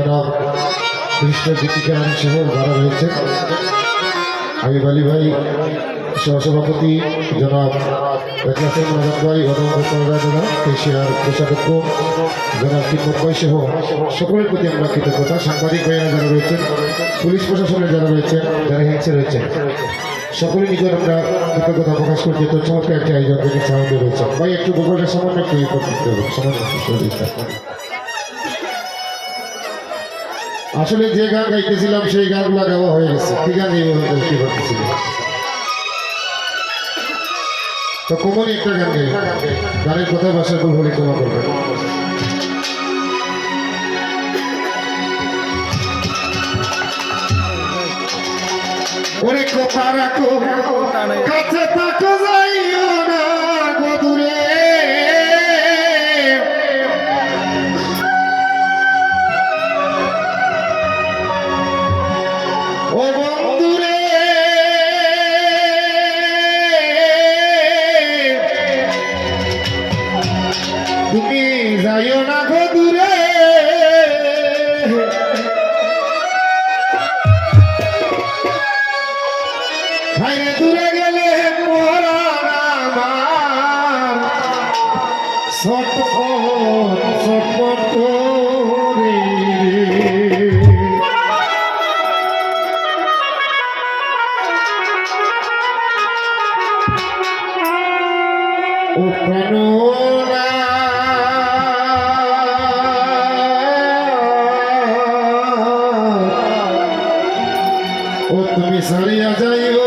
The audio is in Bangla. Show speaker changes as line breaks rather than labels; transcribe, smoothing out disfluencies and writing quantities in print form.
জনাব কৃষ্ণ দীপিকা সহ যারা রয়েছেন, আমি বালি ভাই সহসভাপতি জনাব একলাসের মহারাজ ভাই, জনাব এশিয়ার কোষাধ্যক্ষ জনাব কিম্মত ভাই সহ সকলের প্রতি আমরা কৃতজ্ঞতা। সাংবাদিক ভাইয়েরা যারা রয়েছেন, পুলিশ প্রশাসনের যারা রয়েছেন, যারা হেলসে রয়েছেন, সকলের নিকট আমরা কৃতজ্ঞতা প্রকাশ করছি। তো চমৎকার একটি আয়োজন থেকে সাহায্য রয়েছে ভাই, একটু গোবরের সামান্য একটু ইয়ে করতে হবে, সামান্য আসলে যে গান গাইতেছিলাম সেই গানগুলো গাওয়া হয়ে গেছে, ঠিক আছে কি করতেছিলাম তো কমন একটা গান গাই, গানের কথা ভাষা ভুল হলে ক্ষমা করবেন। ওরে কথা রাখো কাছে থাকো যাইও না গদুরে, ও বন্ধুরে তুমি যাইও না গদুরে, ভাইরে দূরে গেলে মরার আমার ছটফট ছটফট করে ও প্রাণনা ও তুমি সারিয়া যাইও